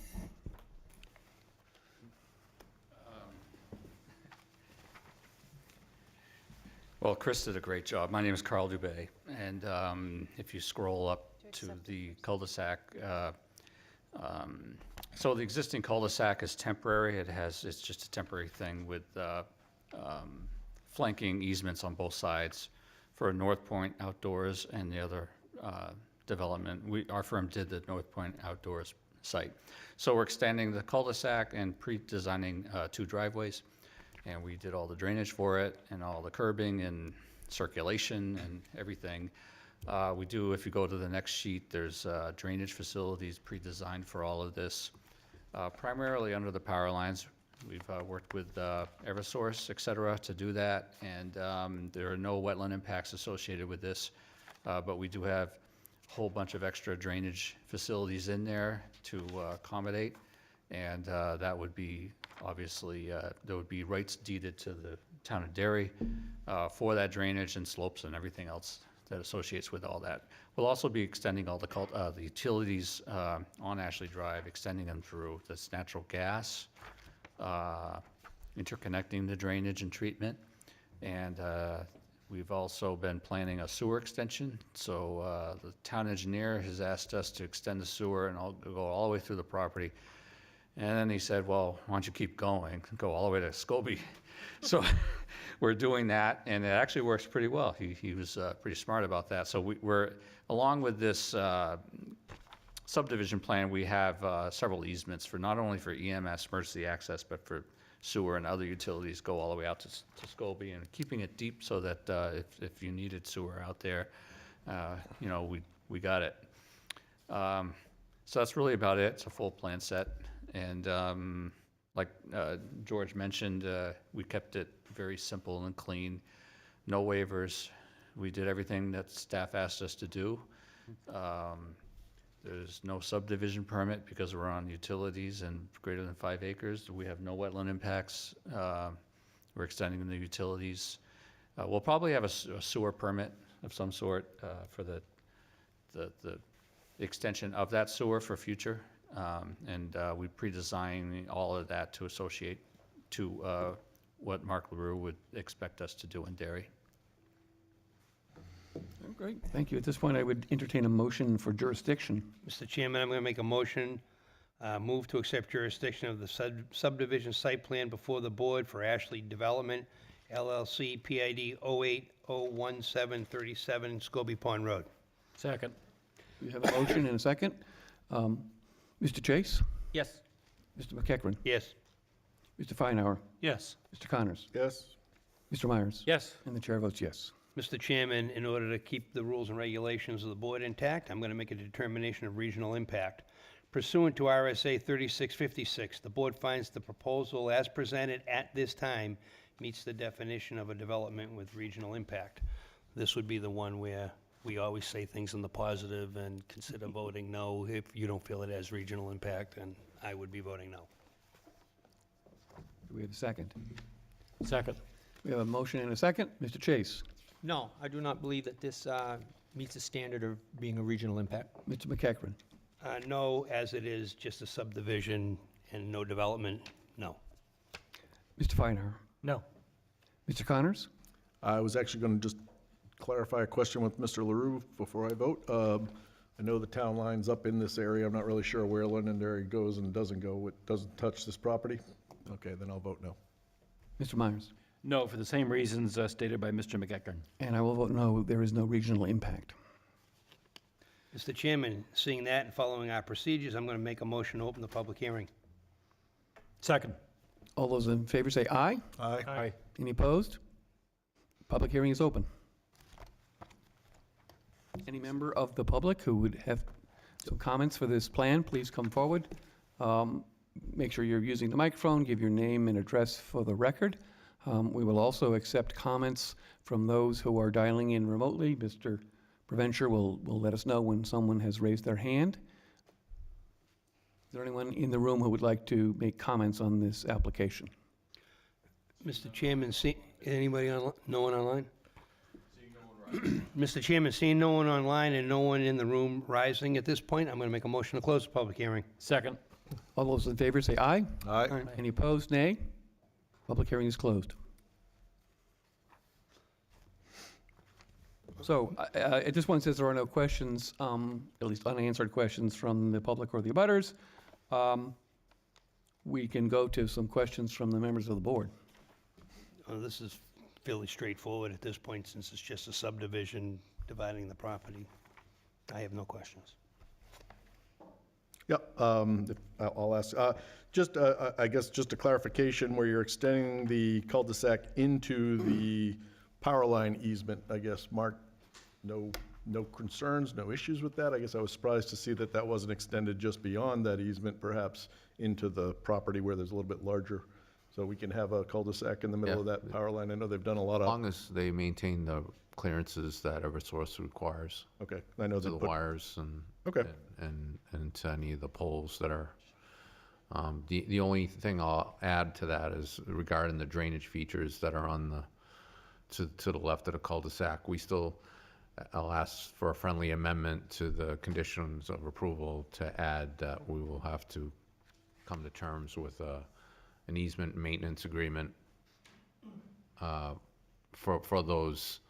Speaker 11: Well, Chris did a great job. My name is Carl Dubé, and if you scroll up to the cul-de-sac, so the existing cul-de-sac is temporary. It's just a temporary thing with flanking easements on both sides for North Point Outdoors and the other development. Our firm did the North Point Outdoors site. So we're extending the cul-de-sac and pre-designing 2 driveways. And we did all the drainage for it and all the curbing and circulation and everything. We do, if you go to the next sheet, there's drainage facilities pre-designed for all of this, primarily under the power lines. We've worked with Eversource, et cetera, to do that, and there are no wetland impacts associated with this, but we do have a whole bunch of extra drainage facilities in there to accommodate, and that would be, obviously, there would be rights deeded to the town of Derry for that drainage and slopes and everything else that associates with all that. We'll also be extending all the utilities on Ashley Drive, extending them through this natural gas, interconnecting the drainage and treatment. And we've also been planning a sewer extension. So the town engineer has asked us to extend the sewer and go all the way through the property. And then he said, well, why don't you keep going, go all the way to Scobie. So we're doing that, and it actually works pretty well. He was pretty smart about that. So we're, along with this subdivision plan, we have several easements for not only for EMS, emergency access, but for sewer and other utilities go all the way out to Scobie, and keeping it deep so that if you needed sewer out there, you know, we got it. So that's really about it. It's a full plan set. And like George mentioned, we kept it very simple and clean, no waivers. We did everything that staff asked us to do. There's no subdivision permit because we're on utilities and greater than 5 acres. We have no wetland impacts. We're extending the utilities. We'll probably have a sewer permit of some sort for the extension of that sewer for future. And we pre-design all of that to associate to what Mark LaRue would expect us to do in Derry.
Speaker 8: Great, thank you. At this point, I would entertain a motion for jurisdiction.
Speaker 9: Mr. Chairman, I'm going to make a motion, move to accept jurisdiction of the subdivision site plan before the board for Ashley Development, LLC, PID 08-01737, Scobie Pond Road.
Speaker 5: Second.
Speaker 8: We have a motion and a second. Mr. Chase?
Speaker 6: Yes.
Speaker 8: Mr. McEachran?
Speaker 9: Yes.
Speaker 8: Mr. Feinauer?
Speaker 5: Yes.
Speaker 8: Mr. Connors?
Speaker 2: Yes.
Speaker 8: Mr. Myers?
Speaker 5: Yes.
Speaker 8: And the chair votes yes.
Speaker 9: Mr. Chairman, in order to keep the rules and regulations of the board intact, I'm going to make a determination of regional impact. Pursuant to RSA 3656, the board finds the proposal as presented at this time meets the definition of a development with regional impact. This would be the one where we always say things in the positive and consider voting no if you don't feel it has regional impact, and I would be voting no.
Speaker 8: Do we have a second?
Speaker 5: Second.
Speaker 8: We have a motion and a second. Mr. Chase?
Speaker 12: No, I do not believe that this meets the standard of being a regional impact.
Speaker 8: Mr. McEachran?
Speaker 9: No, as it is just a subdivision and no development, no.
Speaker 8: Mr. Feinauer?
Speaker 5: No.
Speaker 8: Mr. Connors?
Speaker 2: I was actually going to just clarify a question with Mr. LaRue before I vote. I know the town line's up in this area. I'm not really sure where Londonderry goes and doesn't go. It doesn't touch this property? Okay, then I'll vote no.
Speaker 8: Mr. Myers?
Speaker 5: No, for the same reasons stated by Mr. McEachran.
Speaker 8: And I will vote no. There is no regional impact.
Speaker 9: Mr. Chairman, seeing that and following our procedures, I'm going to make a motion to open the public hearing.
Speaker 5: Second.
Speaker 8: All those in favor say aye.
Speaker 2: Aye.
Speaker 5: Aye.
Speaker 8: Any opposed? Public hearing is open. Any member of the public who would have some comments for this plan, please come forward. Make sure you're using the microphone, give your name and address for the record. We will also accept comments from those who are dialing in remotely. Mr. Preventure will let us know when someone has raised their hand. Is there anyone in the room who would like to make comments on this application?
Speaker 9: Mr. Chairman, anybody no one online? Mr. Chairman, seeing no one online and no one in the room rising at this point, I'm going to make a motion to close the public hearing.
Speaker 5: Second.
Speaker 8: All those in favor say aye.
Speaker 2: Aye.
Speaker 8: Any opposed, nay. Public hearing is closed. So at this point, since there are no questions, at least unanswered questions from the public or the abutters, we can go to some questions from the members of the board.
Speaker 9: This is fairly straightforward at this point since it's just a subdivision dividing the property. I have no questions.
Speaker 2: Yeah, I'll ask. I guess just a clarification where you're extending the cul-de-sac into the power line easement, I guess, Mark, no concerns, no issues with that? I guess I was surprised to see that that wasn't extended just beyond that easement, perhaps into the property where there's a little bit larger. So we can have a cul-de-sac in the middle of that power line. I know they've done a lot
Speaker 7: As
Speaker 2: of,
Speaker 7: long as they maintain the clearances that Eversource requires
Speaker 2: okay, I know
Speaker 7: to
Speaker 2: they
Speaker 7: the
Speaker 2: put,
Speaker 7: wires and
Speaker 2: okay,
Speaker 7: and to any of the poles that are. The only thing I'll add to that is regarding the drainage features that are on the to the left of the cul-de-sac. We still I'll ask for a friendly amendment to the conditions of approval to add that we will have to come to terms with an easement maintenance agreement for those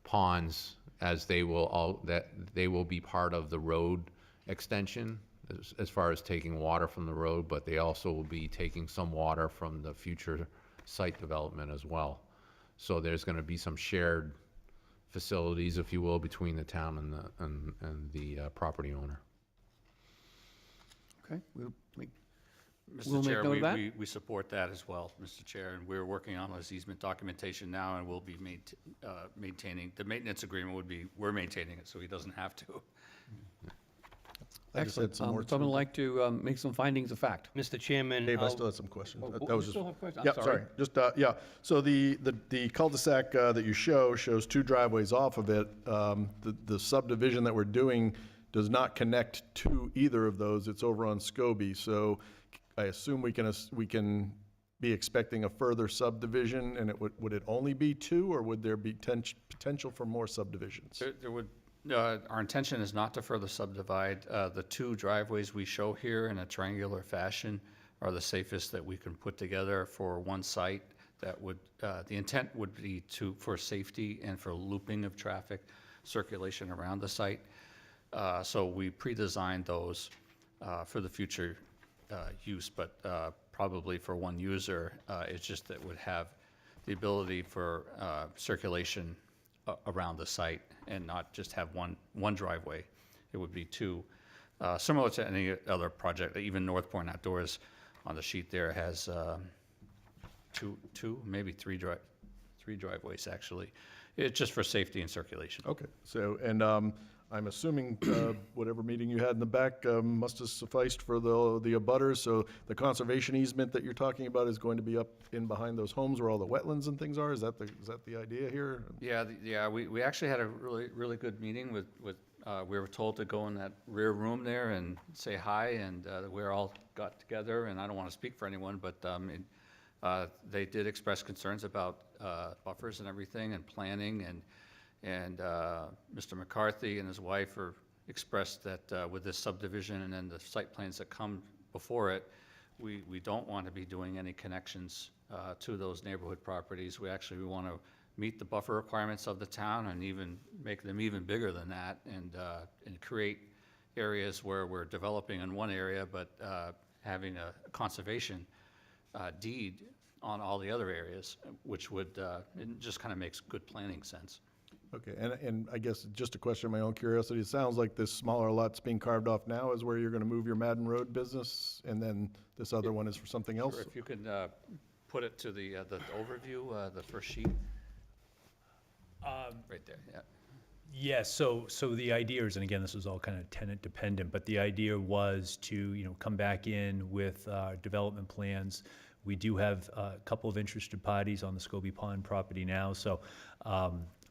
Speaker 7: ponds, as they will be part of the road extension as far as taking water from the road, but they also will be taking some water from the future site development as well. So there's going to be some shared facilities, if you will, between the town and the property owner.
Speaker 8: Okay, we'll make
Speaker 11: Mr. Chair,
Speaker 8: note of that.
Speaker 11: we support that as well, Mr. Chair, and we're working on this easement documentation now, and we'll be maintaining, the maintenance agreement we're maintaining it, so he doesn't have to.
Speaker 2: I just had
Speaker 8: Excellent.
Speaker 2: some more
Speaker 8: Would someone like to make some findings of fact?
Speaker 9: Mr. Chairman,
Speaker 2: Dave, I
Speaker 9: I'll-
Speaker 2: still had some questions.
Speaker 8: Oh,
Speaker 2: That
Speaker 8: you
Speaker 2: was just.
Speaker 8: still have questions? I'm
Speaker 2: Yeah, sorry. Just, yeah. So the cul-de-sac that you shows two driveways off of it. The subdivision that we're doing does not connect to either of those. It's over on Scobie. So I assume we can be expecting a further subdivision, and would it only be two, or would there be potential for more subdivisions?
Speaker 11: There would, our intention is not to further subdivide. The two driveways we show here in a triangular fashion are the safest that we can put together for one site. That would, the intent would be for safety and for looping of traffic circulation around the site. So we pre-designed those for the future use, but probably for one user. It's just that would have the ability for circulation around the site and not just have one driveway. It would be two. Similar to any other project, even North Point Outdoors on the sheet there has two, maybe three driveways actually. It's just for safety and circulation.
Speaker 2: Okay, so, and I'm assuming whatever meeting you had in the back must have sufficed for the abutters, so the conservation easement that you're talking about is going to be up in behind those homes where all the wetlands and things are? Is that the idea here?
Speaker 11: Yeah, we actually had a really good meeting with, we were told to go in that rear room there and say hi, and we all got together, and I don't want to speak for anyone, but they did express concerns about buffers and everything and planning, and Mr. McCarthy and his wife expressed that with this subdivision and then the site plans that come before it, we don't want to be doing any connections to those neighborhood properties. We want to meet the buffer requirements of the town and even make them even bigger than that, and create areas where we're developing in one area but having a conservation deed on all the other areas, which would it just kind of makes good planning sense.
Speaker 2: Okay, and I guess just a question of my own curiosity, it sounds like this smaller lot's being carved off now is where you're gonna move your Madden Road business, and then this other one is for something else?
Speaker 11: Sure, if you could put it to the overview, the first sheet. Right there, yeah.
Speaker 10: Yes, so the idea is, and again, this is all kind of tenant dependent, but the idea was to, come back in with development plans. We do have a couple of interested parties on the Scobie Pond property now, so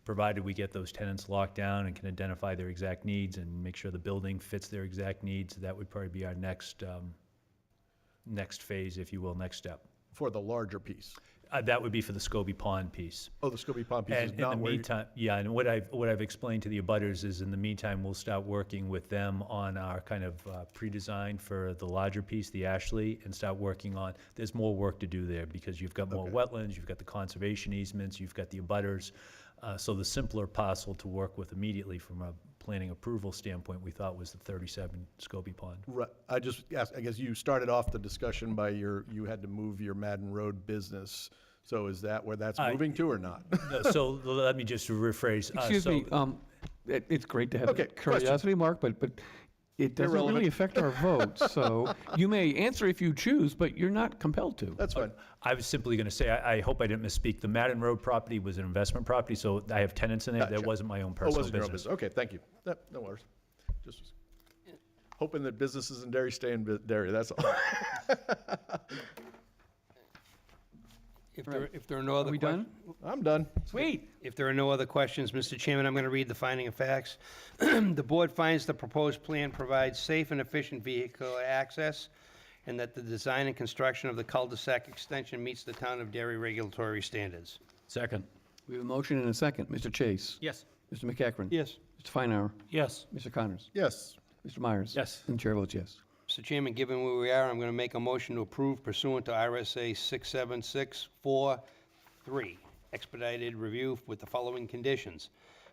Speaker 10: provided we get those tenants locked down and can identify their exact needs and make sure the building fits their exact needs, that would probably be our next phase, if you will, next step.
Speaker 2: For the larger piece?
Speaker 10: That would be for the Scobie Pond piece.
Speaker 2: Oh, the Scobie Pond piece is
Speaker 10: And
Speaker 2: not
Speaker 10: in the
Speaker 2: where you...
Speaker 10: meantime, yeah, and what I've explained to the abutters is in the meantime, we'll start working with them on our kind of pre-design for the larger piece, the Ashley, and start working on, there's more work to do there because you've got more wetlands, you've got the conservation easements, you've got the abutters. So the simpler parcel to work with immediately from a planning approval standpoint, we thought was the 37 Scobie Pond.
Speaker 2: Right, I just asked, I guess you started off the discussion by you had to move your Madden Road business. So is that where that's moving to or not?
Speaker 10: No, so let me just rephrase.
Speaker 8: Excuse me, it's great to have
Speaker 2: Okay,
Speaker 8: that curiosity, Mark, but it doesn't
Speaker 2: Irrelevant.
Speaker 8: really affect our vote. So you may answer if you choose, but you're not compelled to.
Speaker 2: That's fine.
Speaker 10: I was simply going to say, I hope I didn't misspeak. The Madden Road property was an investment property, so I have tenants in there. That
Speaker 2: Gotcha.
Speaker 10: wasn't my own
Speaker 2: Oh, it
Speaker 10: personal
Speaker 2: wasn't your own
Speaker 10: business.
Speaker 2: business. Okay, thank you. No worries. Just hoping that businesses in Derry stay in Derry, that's all.
Speaker 9: If there are no other
Speaker 8: we
Speaker 9: questions.
Speaker 8: done?
Speaker 2: I'm done.
Speaker 8: Sweet.
Speaker 9: If there are no other questions, Mr. Chairman, I'm going to read the finding of facts. The board finds the proposed plan provides safe and efficient vehicular access, and that the design and construction of the cul-de-sac extension meets the town of Derry regulatory standards.
Speaker 5: Second.
Speaker 8: We have a motion and a second. Mr. Chase.
Speaker 12: Yes.
Speaker 8: Mr. McEachran?
Speaker 9: Yes.
Speaker 8: Mr. Feinauer?
Speaker 10: Yes.
Speaker 8: Mr. Connors?
Speaker 2: Yes.
Speaker 8: Mr. Myers?
Speaker 10: Yes.
Speaker 8: And the chair votes yes.
Speaker 9: Mr. Chairman, given where we are, I'm going to make a motion to approve pursuant to RSA 67643, expedited review with the following conditions.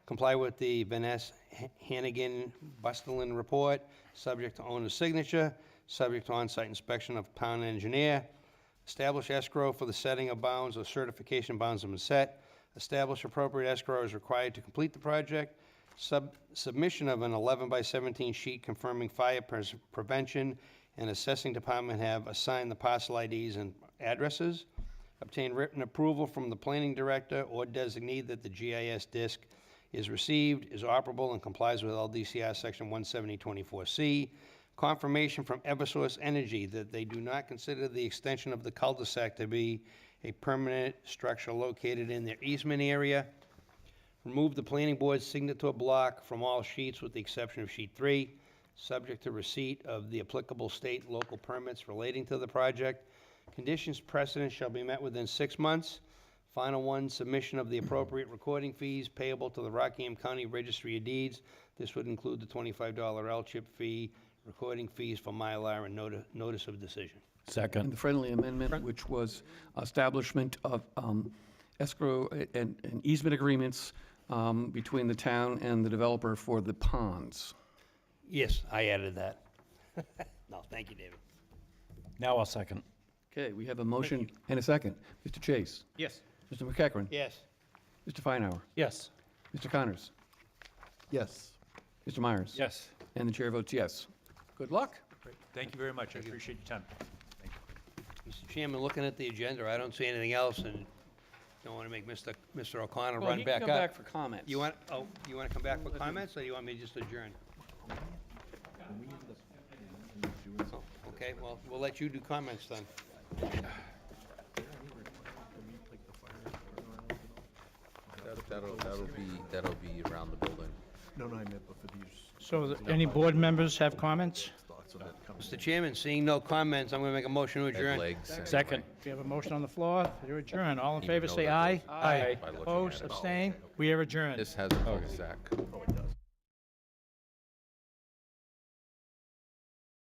Speaker 9: Comply with the Vanessa Hannigan Bustelin report, subject to owner's signature, subject to on-site inspection of town engineer. Establish escrow for the setting of bounds or certification bounds have been set. Establish appropriate escrow is required to complete the project. Submission of an 11 by 17 sheet confirming fire prevention and assessing department have assigned the parcel IDs and addresses. Obtain written approval from the planning director or designee that the GIS disk is received, is operable, and complies with LDCR section 17024C. Confirmation from Eversource Energy that they do not consider the extension of the cul-de-sac to be a permanent structure located in their easement area. Remove the planning board's signature block from all sheets with the exception of sheet 3, subject to receipt of the applicable state and local permits relating to the project. Conditions precedent shall be met within 6 months. Final one, submission of the appropriate recording fees payable to the Rockingham County Registry of Deeds. This would include the $25 L-chip fee, recording fees for Mylar, and notice of decision.
Speaker 8: And
Speaker 10: Second.
Speaker 8: the friendly amendment, which was establishment of escrow and easement agreements between the town and the developer for the ponds.
Speaker 9: Yes, I added that. No, thank you, David.
Speaker 10: Now I'll second.
Speaker 8: Okay, we have a motion and a second. Mr. Chase?
Speaker 10: Yes.
Speaker 8: Mr. McEachran?
Speaker 9: Yes.
Speaker 8: Mr. Feinauer?
Speaker 10: Yes.
Speaker 8: Mr. Connors?
Speaker 2: Yes.
Speaker 8: Mr. Myers?
Speaker 10: Yes.
Speaker 8: And the chair votes yes. Good luck.
Speaker 10: Thank you very much. I appreciate your time.
Speaker 9: Mr. Chairman, looking at the agenda, I don't see anything else, and don't want to make Mr. O'Connor run back up.
Speaker 8: Come back for comments.
Speaker 9: You want to come back for comments, or you want me to just adjourn? Oh, okay, well, we'll let you do comments then.
Speaker 7: That'll be around the building.
Speaker 2: No, I meant for these
Speaker 1: So any board members have comments?
Speaker 2: thoughts of that coming.
Speaker 9: Mr. Chairman, seeing no comments, I'm going to make a motion to adjourn.
Speaker 10: Second.
Speaker 1: We have a motion on the floor. You're adjourned. All in
Speaker 7: Even
Speaker 1: favor,
Speaker 7: though
Speaker 1: say
Speaker 7: that
Speaker 1: aye.
Speaker 7: By looking
Speaker 1: Opposed,
Speaker 7: at it.
Speaker 1: abstain? We are adjourned.
Speaker 7: This has a cul-de-sac.